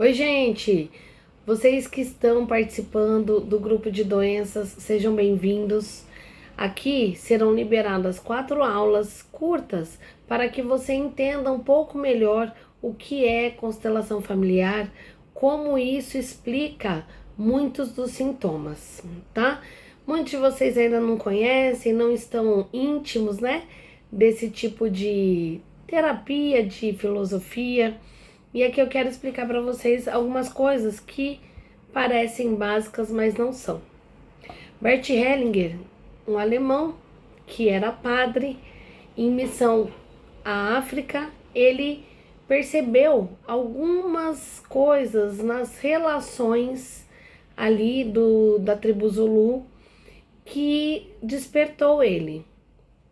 Oi, gente! Vocês que estão participando do grupo de doenças, sejam bem-vindos. Aqui serão liberadas 4 aulas curtas para que você entenda um pouco melhor o que é constelação familiar, como isso explica muitos dos sintomas, tá? Muitos de vocês ainda não conhecem, não estão íntimos, né, desse tipo de terapia, de filosofia. E aqui eu quero explicar para vocês algumas coisas que parecem básicas, mas não são. Bert Hellinger, um alemão que era padre em missão à África, ele percebeu algumas coisas nas relações ali da tribo Zulu que despertou ele.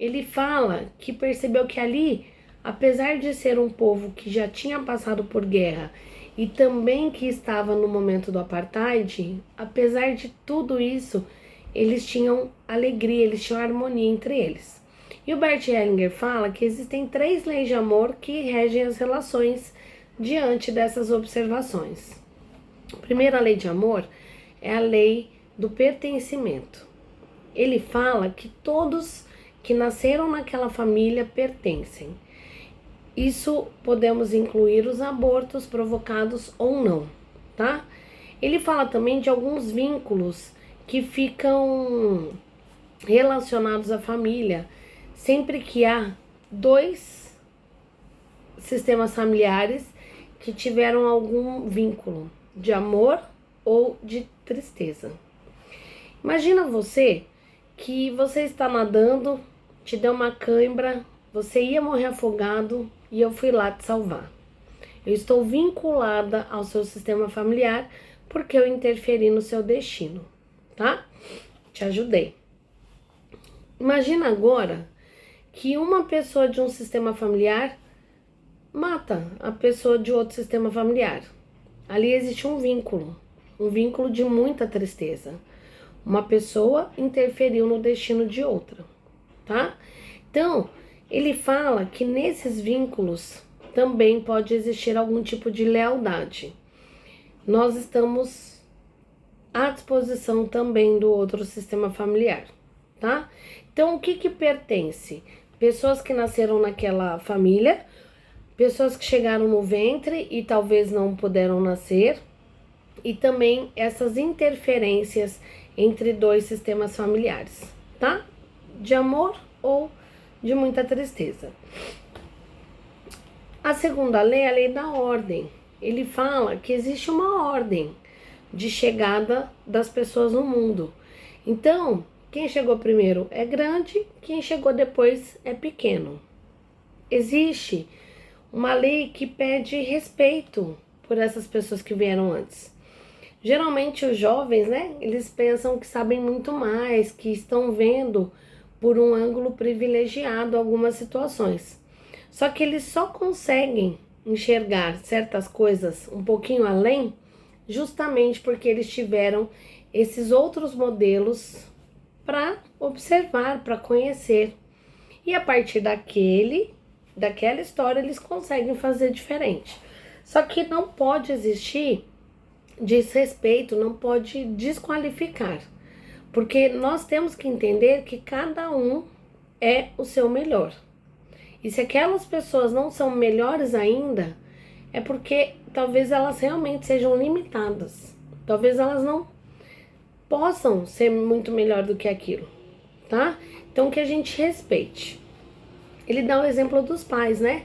Ele fala que percebeu que ali, apesar de ser um povo que já tinha passado por guerra e também que estava no momento do apartheid, apesar de tudo isso, eles tinham alegria, eles tinham harmonia entre eles. E o Bert Hellinger fala que existem 3 leis de amor que regem as relações diante dessas observações. A primeira lei de amor é a lei do pertencimento. Ele fala que todos que nasceram naquela família pertencem. Isso podemos incluir os abortos provocados ou não, tá? Ele fala também de alguns vínculos que ficam relacionados à família sempre que há 2 sistemas familiares que tiveram algum vínculo de amor ou de tristeza. Imagina você que você está nadando, te deu uma cãibra, você ia morrer afogado e eu fui lá te salvar. Eu estou vinculada ao seu sistema familiar porque eu interferi no seu destino, tá? Te ajudei. Imagina agora que uma pessoa de um sistema familiar mata a pessoa de outro sistema familiar. Ali existe um vínculo de muita tristeza. Uma pessoa interferiu no destino de outra, tá? Então, ele fala que nesses vínculos também pode existir algum tipo de lealdade. Nós estamos à disposição também do outro sistema familiar, tá? Então, o que pertence? Pessoas que nasceram naquela família, pessoas que chegaram no ventre e talvez não puderam nascer, e também essas interferências entre 2 sistemas familiares, tá? De amor ou de muita tristeza. A segunda lei é a lei da ordem. Ele fala que existe uma ordem de chegada das pessoas no mundo. Então, quem chegou primeiro é grande, quem chegou depois é pequeno. Existe uma lei que pede respeito por essas pessoas que vieram antes. Geralmente os jovens, né, eles pensam que sabem muito mais, que estão vendo por um ângulo privilegiado algumas situações. Só que eles só conseguem enxergar certas coisas um pouquinho além, justamente porque eles tiveram esses outros modelos para observar, para conhecer. E a partir daquela história, eles conseguem fazer diferente. Só que não pode existir desrespeito, não pode desqualificar. Porque nós temos que entender que cada um é o seu melhor. E se aquelas pessoas não são melhores ainda, é porque talvez elas realmente sejam limitadas. Talvez elas não possam ser muito melhor do que aquilo, tá? Então que a gente respeite. Ele dá o exemplo dos pais, né?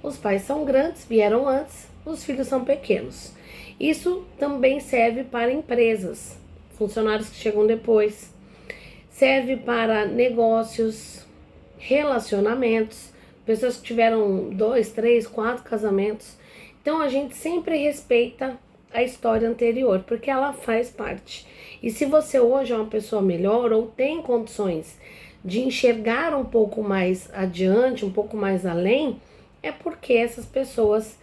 Os pais são grandes, vieram antes, os filhos são pequenos. Isso também serve para empresas, funcionários que chegam depois. Serve para negócios, relacionamentos, pessoas que tiveram 2, 3, 4 casamentos. Então a gente sempre respeita a história anterior, porque ela faz parte. E se você hoje é uma pessoa melhor ou tem condições de enxergar um pouco mais adiante, um pouco mais além, é porque essas pessoas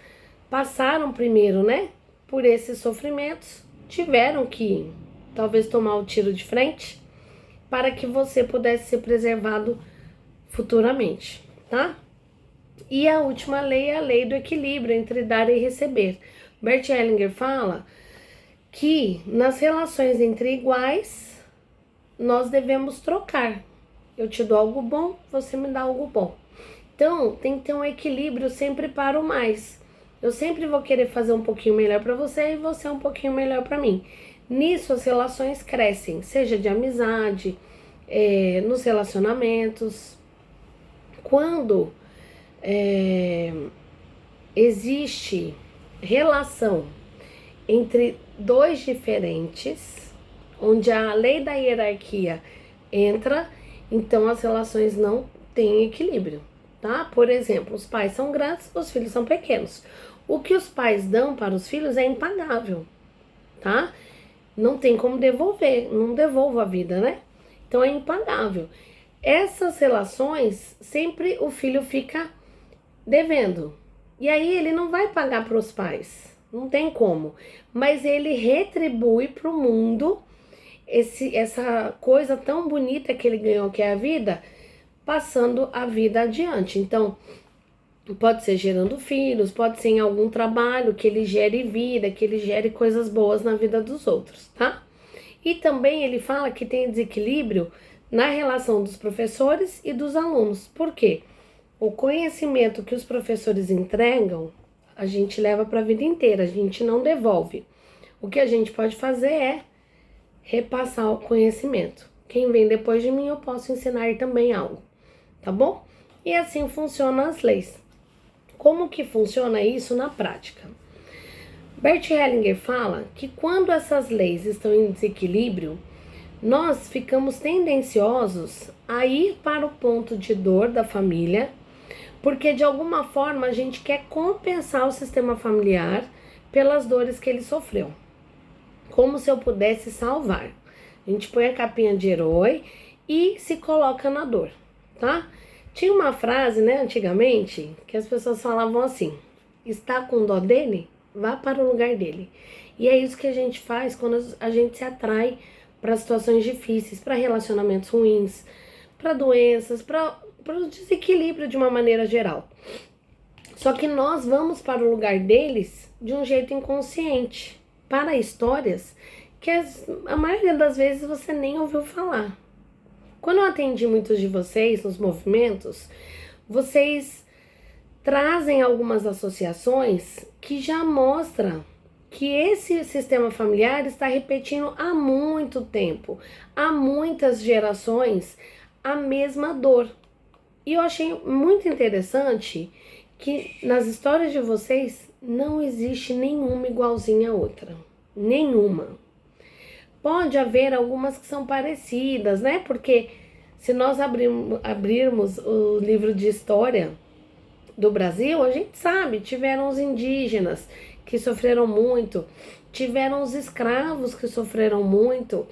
passaram primeiro, né, por esses sofrimentos, tiveram que talvez tomar o tiro de frente para que você pudesse ser preservado futuramente, tá? E a última lei é a lei do equilíbrio entre dar e receber. Bert Hellinger fala que nas relações entre iguais, nós devemos trocar. Eu te dou algo bom, você me dá algo bom. Então, tem que ter um equilíbrio sempre para o mais. Eu sempre vou querer fazer um pouquinho melhor para você e você um pouquinho melhor para mim. Nisso, as relações crescem, seja de amizade, nos relacionamentos. Quando existe relação entre dois diferentes, onde a lei da hierarquia entra, então as relações não têm equilíbrio, tá? Por exemplo, os pais são grandes, os filhos são pequenos. O que os pais dão para os filhos é impagável, tá? Não tem como devolver, não devolvo a vida, né? Então é impagável. Essas relações, sempre o filho fica devendo. E aí ele não vai pagar para os pais, não tem como. Mas ele retribui para o mundo essa coisa tão bonita que ele ganhou, que é a vida, passando a vida adiante. Então, pode ser gerando filhos, pode ser em algum trabalho que ele gere vida, que ele gere coisas boas na vida dos outros, tá? E também ele fala que tem desequilíbrio na relação dos professores e dos alunos. Por quê? O conhecimento que os professores entregam, a gente leva para a vida inteira, a gente não devolve. O que a gente pode fazer é repassar o conhecimento. Quem vem depois de mim, eu posso ensinar também algo, tá bom? E assim funcionam as leis. Como que funciona isso na prática? Bert Hellinger fala que quando essas leis estão em desequilíbrio, nós ficamos tendenciosos a ir para o ponto de dor da família, porque de alguma forma a gente quer compensar o sistema familiar pelas dores que ele sofreu. Como se eu pudesse salvar. A gente põe a capinha de herói e se coloca na dor, tá? Tinha uma frase, né, antigamente, que as pessoas falavam assim: está com dó dele? Vá para o lugar dele. E é isso que a gente faz quando a gente se atrai para situações difíceis, para relacionamentos ruins, para doenças, para o desequilíbrio de uma maneira geral. Só que nós vamos para o lugar deles de um jeito inconsciente, para histórias que a maioria das vezes você nem ouviu falar. Quando eu atendi muitos de vocês nos movimentos, vocês trazem algumas associações que já mostram que esse sistema familiar está repetindo há muito tempo, há muitas gerações, a mesma dor. E eu achei muito interessante que nas histórias de vocês não existe nenhuma igualzinha a outra. Nenhuma. Pode haver algumas que são parecidas, né? Porque se nós abrirmos o livro de história do Brasil, a gente sabe, tiveram os indígenas que sofreram muito, tiveram os escravos que sofreram muito,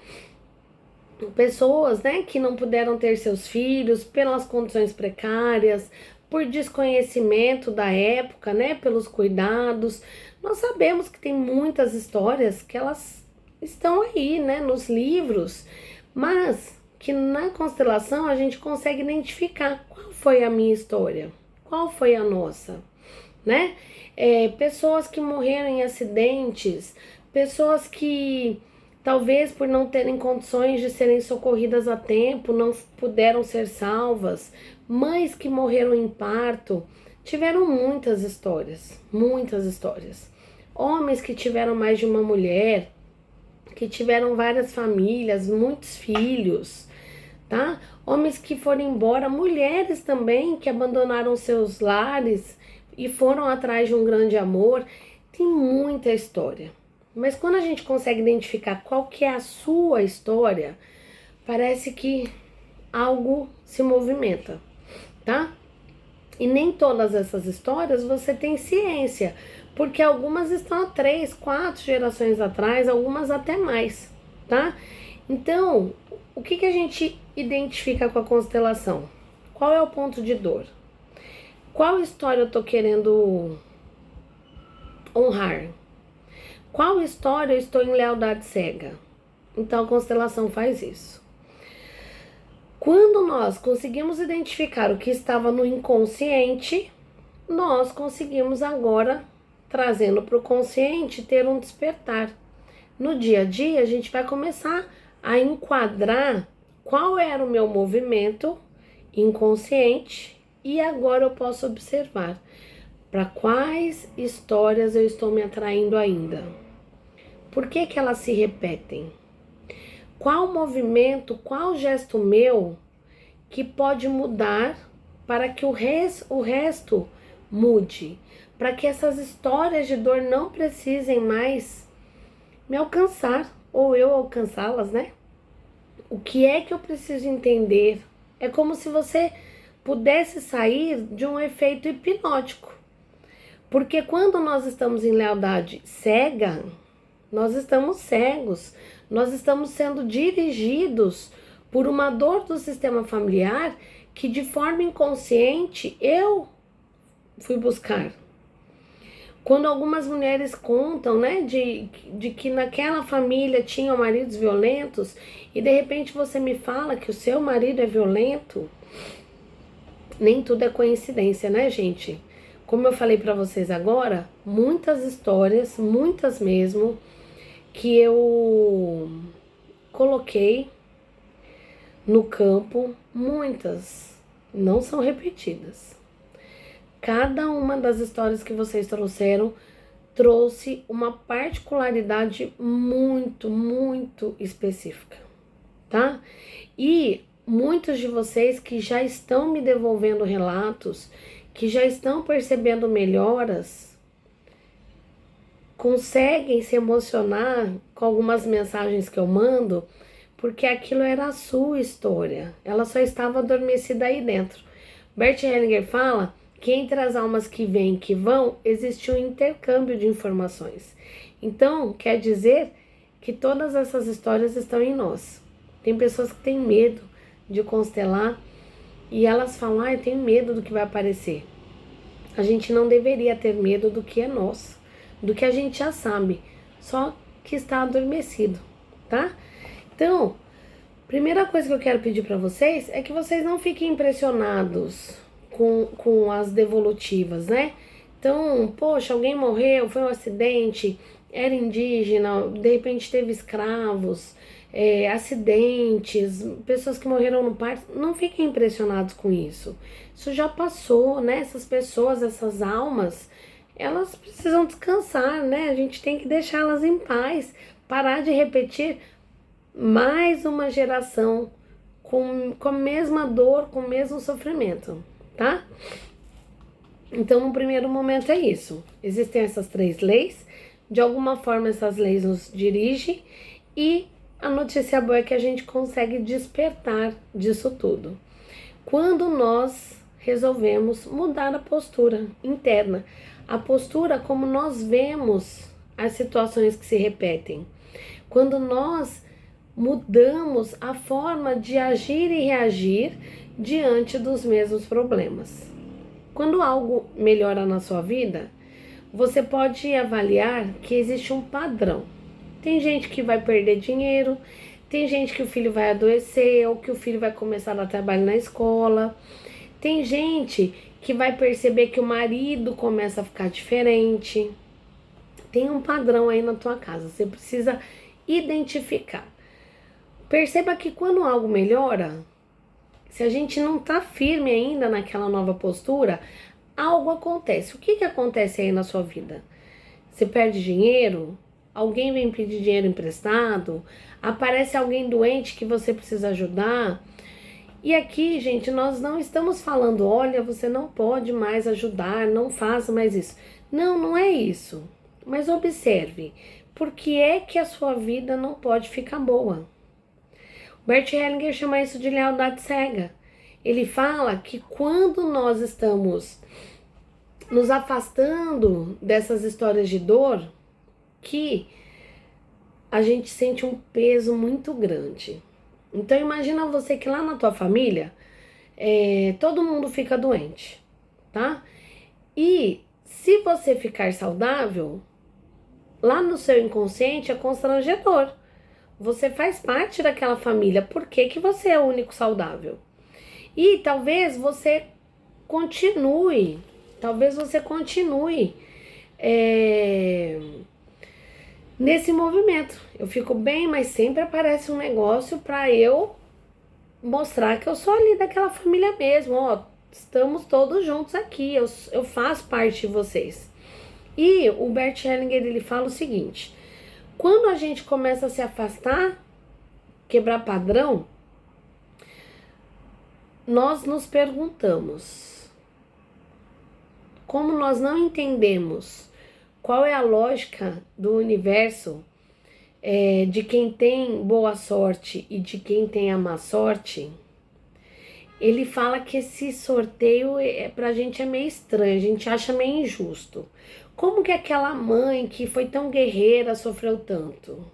pessoas, né, que não puderam ter seus filhos pelas condições precárias, por desconhecimento da época, né, pelos cuidados. Nós sabemos que tem muitas histórias que elas estão aí, né, nos livros, mas que na constelação a gente consegue identificar qual foi a minha história, qual foi a nossa, né? Pessoas que morreram em acidentes, pessoas que talvez por não terem condições de serem socorridas a tempo, não puderam ser salvas, mães que morreram em parto, tiveram muitas histórias, muitas histórias. Homens que tiveram mais de uma mulher, que tiveram várias famílias, muitos filhos, tá? Homens que foram embora, mulheres também que abandonaram seus lares e foram atrás de um grande amor. Tem muita história. Mas quando a gente consegue identificar qual que é a sua história, parece que algo se movimenta, tá? E nem todas essas histórias você tem ciência, porque algumas estão há 3, 4 gerações atrás, algumas até mais, tá? Então, o que a gente identifica com a constelação? Qual é o ponto de dor? Qual história eu tô querendo honrar? Qual história eu estou em lealdade cega? Então a constelação faz isso. Quando nós conseguimos identificar o que estava no inconsciente, nós conseguimos agora trazendo para o consciente ter um despertar. No dia a dia, a gente vai começar a enquadrar qual era o meu movimento inconsciente e agora eu posso observar para quais histórias eu estou me atraindo ainda. Por que que elas se repetem? Qual movimento, qual gesto meu que pode mudar para que o resto mude? Para que essas histórias de dor não precisem mais me alcançar ou eu alcançá-las, né? O que é que eu preciso entender? É como se você pudesse sair de um efeito hipnótico. Porque quando nós estamos em lealdade cega, nós estamos cegos, nós estamos sendo dirigidos por uma dor do sistema familiar que de forma inconsciente eu fui buscar. Quando algumas mulheres contam, né, de que naquela família tinham maridos violentos e de repente você me fala que o seu marido é violento, nem tudo é coincidência, né, gente? Como eu falei para vocês agora, muitas histórias, muitas mesmo, que eu coloquei no campo, muitas não são repetidas. Cada uma das histórias que vocês trouxeram trouxe uma particularidade muito, muito específica, tá? E muitos de vocês que já estão me devolvendo relatos, que já estão percebendo melhoras, conseguem se emocionar com algumas mensagens que eu mando, porque aquilo era a sua história, ela só estava adormecida aí dentro. Bert Hellinger fala que entre as almas que vêm e que vão, existe um intercâmbio de informações. Então, quer dizer que todas essas histórias estão em nós. Tem pessoas que têm medo de constelar e elas falam, eu tenho medo do que vai aparecer. A gente não deveria ter medo do que é nosso, do que a gente já sabe, só que está adormecido, tá? Então, primeira coisa que eu quero pedir para vocês é que vocês não fiquem impressionados com as devolutivas, né? Então, poxa, alguém morreu, foi um acidente, era indígena, de repente teve escravos, acidentes, pessoas que morreram no parto. Não fiquem impressionados com isso. Isso já passou, né? Essas pessoas, essas almas, elas precisam descansar, né? A gente tem que deixá-las em paz, parar de repetir mais uma geração com a mesma dor, com o mesmo sofrimento, tá? Então, no primeiro momento é isso. Existem essas 3 leis. De alguma forma, essas leis nos dirigem. E a notícia boa é que a gente consegue despertar disso tudo. Quando nós resolvemos mudar a postura interna. A postura como nós vemos as situações que se repetem. Quando nós mudamos a forma de agir e reagir diante dos mesmos problemas. Quando algo melhora na sua vida, você pode avaliar que existe um padrão. Tem gente que vai perder dinheiro, tem gente que o filho vai adoecer ou que o filho vai começar a trabalhar na escola. Tem gente que vai perceber que o marido começa a ficar diferente. Tem um padrão aí na tua casa, você precisa identificar. Perceba que quando algo melhora, se a gente não tá firme ainda naquela nova postura, algo acontece. O que acontece aí na sua vida? Você perde dinheiro? Alguém vem pedir dinheiro emprestado? Aparece alguém doente que você precisa ajudar? E aqui, gente, nós não estamos falando, olha, você não pode mais ajudar, não faça mais isso. Não, não é isso. Mas observe, por que é que a sua vida não pode ficar boa? Bert Hellinger chama isso de lealdade cega. Ele fala que quando nós estamos nos afastando dessas histórias de dor, que a gente sente um peso muito grande. Então imagina você que lá na tua família, todo mundo fica doente, tá? E se você ficar saudável, lá no seu inconsciente é constrangedor. Você faz parte daquela família, por que que você é o único saudável? E talvez você continue nesse movimento. Eu fico bem, mas sempre aparece um negócio para eu mostrar que eu sou ali daquela família mesmo. Ó, estamos todos juntos aqui, eu faço parte de vocês. E o Bert Hellinger, ele fala o seguinte: quando a gente começa a se afastar, quebrar padrão, nós nos perguntamos, como nós não entendemos qual é a lógica do universo, de quem tem boa sorte e de quem tem a má sorte, ele fala que esse sorteio pra gente é meio estranho, a gente acha meio injusto. Como que aquela mãe que foi tão guerreira sofreu tanto?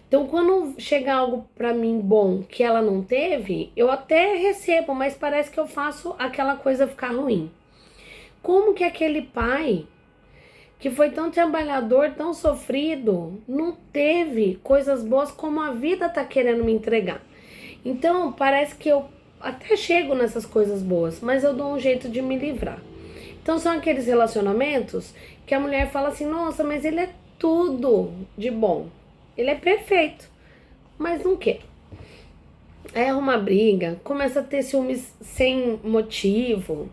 Então, quando chega algo pra mim bom que ela não teve, eu até recebo, mas parece que eu faço aquela coisa ficar ruim. Como que aquele pai que foi tão trabalhador, tão sofrido, não teve coisas boas como a vida tá querendo me entregar? Então, parece que eu até chego nessas coisas boas, mas eu dou um jeito de me livrar. Então, são aqueles relacionamentos que a mulher fala assim: nossa, mas ele é tudo de bom, ele é perfeito, mas não quer. Aí arruma briga, começa a ter ciúmes sem motivo.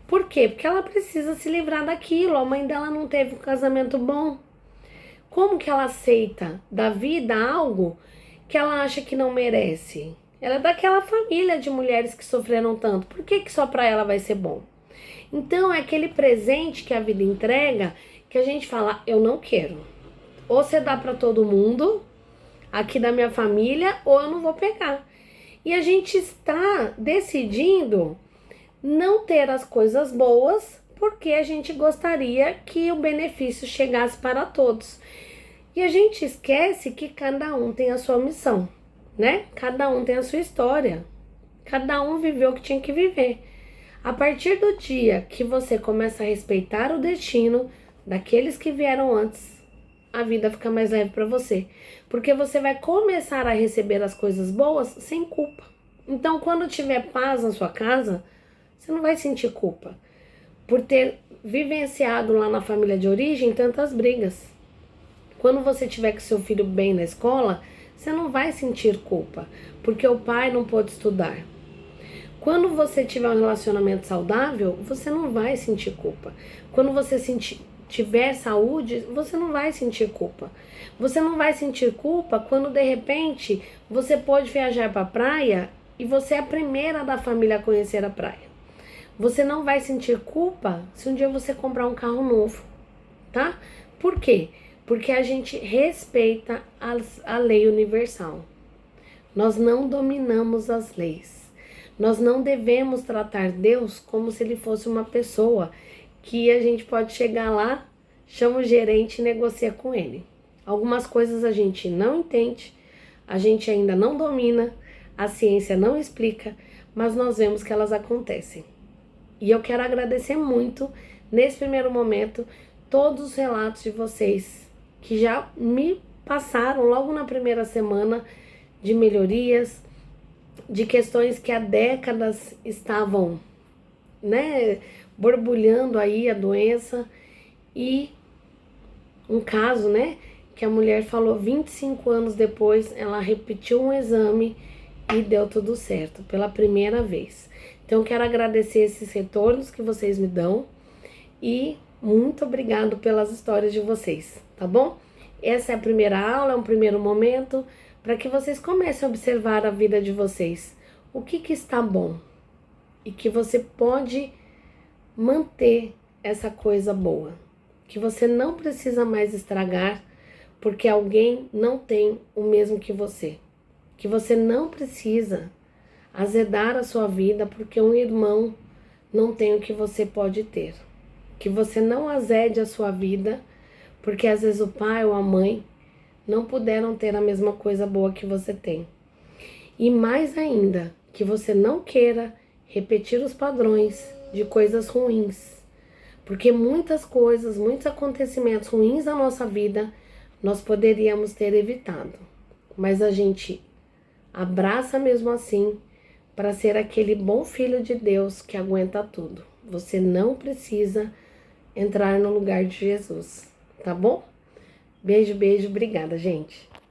Por quê? Porque ela precisa se livrar daquilo. A mãe dela não teve um casamento bom. Como que ela aceita da vida algo que ela acha que não merece? Ela é daquela família de mulheres que sofreram tanto. Por que só pra ela vai ser bom? Então é aquele presente que a vida entrega que a gente fala: eu não quero. Ou você dá pra todo mundo aqui da minha família, ou eu não vou pegar. E a gente está decidindo não ter as coisas boas porque a gente gostaria que o benefício chegasse para todos. E a gente esquece que cada um tem a sua missão, né? Cada um tem a sua história. Cada um viveu o que tinha que viver. A partir do dia que você começa a respeitar o destino daqueles que vieram antes, a vida fica mais leve para você. Porque você vai começar a receber as coisas boas sem culpa. Então, quando tiver paz na sua casa, você não vai sentir culpa por ter vivenciado lá na família de origem tantas brigas. Quando você tiver com seu filho bem na escola, você não vai sentir culpa, porque o pai não pôde estudar. Quando você tiver um relacionamento saudável, você não vai sentir culpa. Quando você tiver saúde, você não vai sentir culpa. Você não vai sentir culpa quando de repente você pode viajar para a praia e você é a primeira da família a conhecer a praia. Você não vai sentir culpa se um dia você comprar um carro novo, tá? Por quê? Porque a gente respeita a lei universal. Nós não dominamos as leis. Nós não devemos tratar Deus como se ele fosse uma pessoa que a gente pode chegar lá, chama o gerente e negocia com ele. Algumas coisas a gente não entende, a gente ainda não domina, a ciência não explica, mas nós vemos que elas acontecem. E eu quero agradecer muito, nesse primeiro momento, todos os relatos de vocês que já me passaram logo na primeira semana de melhorias, de questões que há décadas estavam, né, borbulhando aí a doença. E um caso, né, que a mulher falou 25 anos depois, ela repetiu um exame e deu tudo certo, pela primeira vez. Então, eu quero agradecer esses retornos que vocês me dão e muito obrigado pelas histórias de vocês, tá bom? Essa é a primeira aula, é um primeiro momento para que vocês comecem a observar a vida de vocês. O que está bom e que você pode manter essa coisa boa, que você não precisa mais estragar porque alguém não tem o mesmo que você não precisa azedar a sua vida porque um irmão não tem o que você pode ter, que você não azede a sua vida porque às vezes o pai ou a mãe não puderam ter a mesma coisa boa que você tem. E mais ainda, que você não queira repetir os padrões de coisas ruins, porque muitas coisas, muitos acontecimentos ruins da nossa vida nós poderíamos ter evitado, mas a gente abraça mesmo assim para ser aquele bom filho de Deus que aguenta tudo. Você não precisa entrar no lugar de Jesus, tá bom? Beijo, beijo, obrigada, gente.